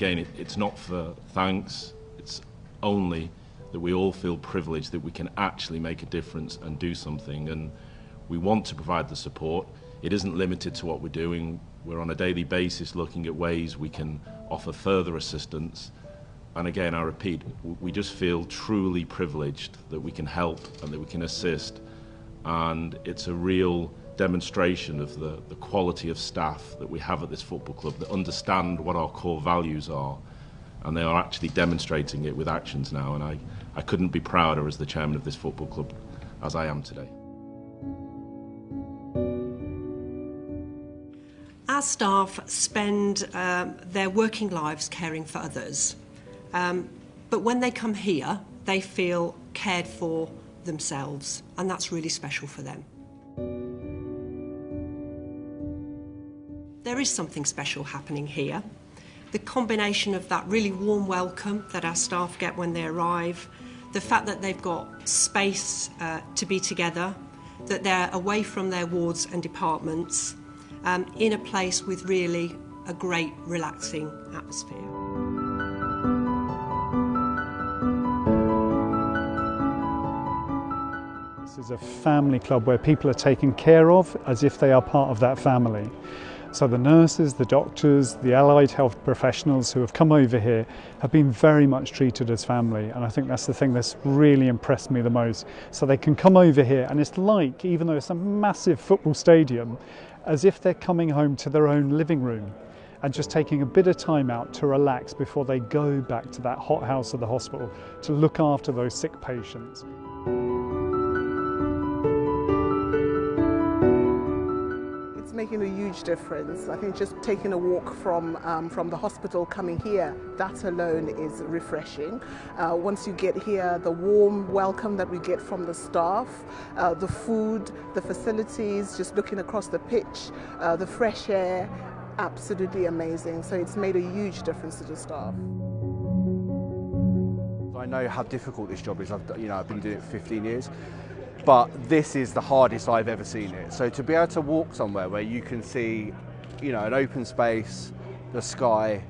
Again, it's not for thanks, it's only that we all feel privileged that we can actually make a difference and do something, and we want to provide the support. It isn't limited to what we're doing. We're on a daily basis looking at ways we can offer further assistance, and again, I repeat, we just feel truly privileged that we can help and that we can assist, and it's a real demonstration of the quality of staff that we have at this football club that understand what our core values are, and they are actually demonstrating it with actions now, and I couldn't be prouder as the chairman of this football club as I am today. Our staff spend their working lives caring for others, but when they come here they feel cared for themselves, and that's really special for them. There is something special happening here. The combination of that really warm welcome that our staff get when they arrive, the fact that they've got space to be together, that they're away from their wards and departments, in a place with really a great relaxing atmosphere. This is a family club where people are taken care of as if they are part of that family. So the nurses, the doctors, the allied health professionals who have come over here have been very much treated as family, and I think that's the thing that's really impressed me the most. So they can come over here and it's like, even though it's a massive football stadium, as if they're coming home to their own living room and just taking a bit of time out to relax before they go back to that hothouse of the hospital to look after those sick patients. Making a huge difference. I think just taking a walk from the hospital coming here, that alone is refreshing. Once you get here, the warm welcome that we get from the staff, the food, the facilities, just looking across the pitch, the fresh air, absolutely amazing. So it's made a huge difference to the staff. I know how difficult this job is. I've been doing it for 15 years. But this is the hardest I've ever seen it. So to be able to walk somewhere where you can see, an open space, the sky,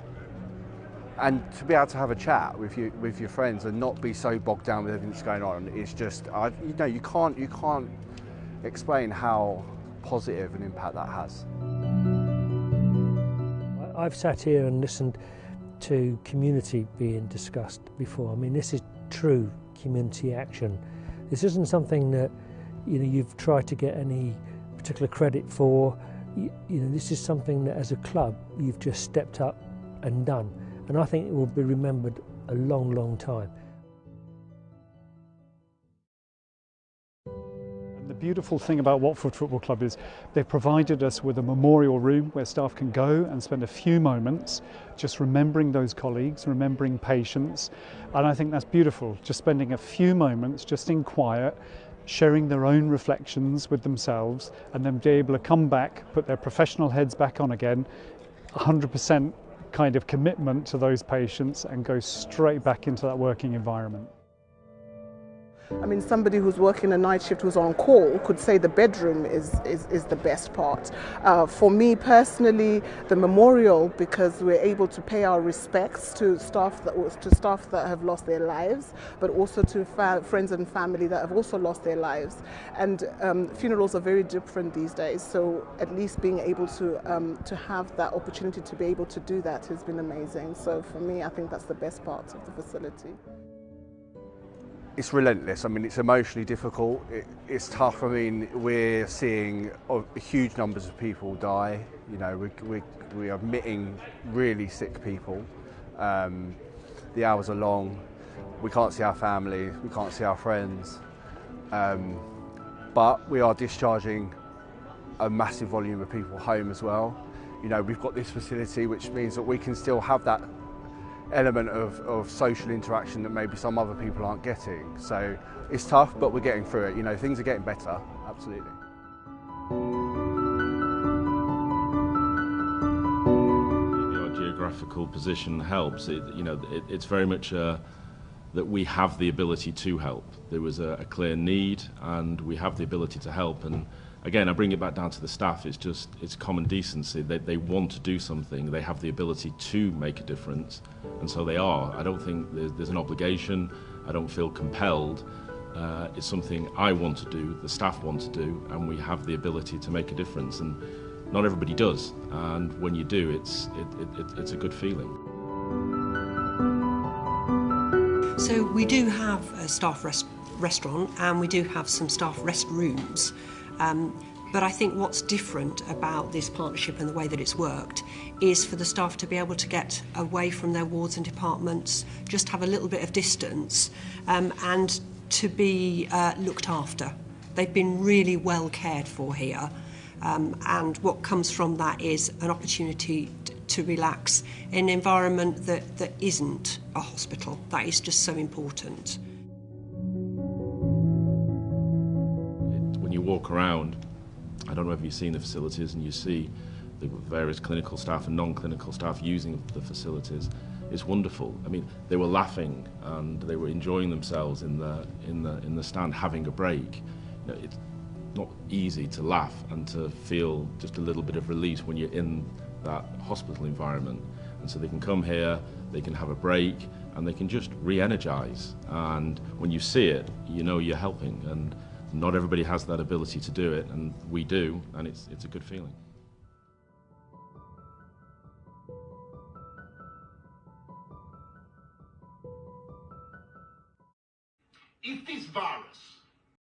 and to be able to have a chat with your friends and not be so bogged down with everything that's going on, is just, you can't explain how positive an impact that has. I've sat here and listened to community being discussed before. I mean, this is true community action. This isn't something that you've tried to get any particular credit for. This is something that as a club you've just stepped up and done, and I think it will be remembered a long, long time. The beautiful thing about Watford Football Club is they've provided us with a memorial room where staff can go and spend a few moments just remembering those colleagues, remembering patients, and I think that's beautiful, just spending a few moments just in quiet, sharing their own reflections with themselves, and then be able to come back, put their professional heads back on again, 100% kind of commitment to those patients, and go straight back into that working environment. I mean, somebody who's working a night shift who's on call could say the bedroom is the best part. For me personally, the memorial, because we're able to pay our respects to staff that have lost their lives, but also to friends and family that have also lost their lives. And funerals are very different these days, so at least being able to have that opportunity to be able to do that has been amazing. So for me, I think that's the best part of the facility. It's relentless. I mean, it's emotionally difficult. It's tough. I mean, we're seeing huge numbers of people die. We are admitting really sick people. The hours are long. We can't see our family. We can't see our friends. But we are discharging a massive volume of people home as well. We've got this facility, which means that we can still have that element of social interaction that maybe some other people aren't getting. So it's tough, but we're getting through it. Things are getting better, absolutely. Our geographical position helps. It's very much that we have the ability to help. There was a clear need, and we have the ability to help. And again, I bring it back down to the staff. It's common decency. They want to do something. They have the ability to make a difference, and so they are. I don't think there's an obligation. I don't feel compelled. It's something I want to do, the staff want to do, and we have the ability to make a difference. And not everybody does. And when you do, it's a good feeling. So we do have a staff restaurant, and we do have some staff restrooms. But I think what's different about this partnership and the way that it's worked is for the staff to be able to get away from their wards and departments, just have a little bit of distance, and to be looked after. They've been really well cared for here, and what comes from that is an opportunity to relax in an environment that isn't a hospital. That is just so important. When you walk around, I don't know if you've seen the facilities and you see the various clinical staff and non-clinical staff using the facilities. It's wonderful. I mean, they were laughing and they were enjoying themselves in the stand, having a break. You know, it's not easy to laugh and to feel just a little bit of release when you're in that hospital environment. And so they can come here, they can have a break, and they can just re-energize. And when you see it, you know you're helping. And not everybody has that ability to do it, and we do, and it's a good feeling. If this virus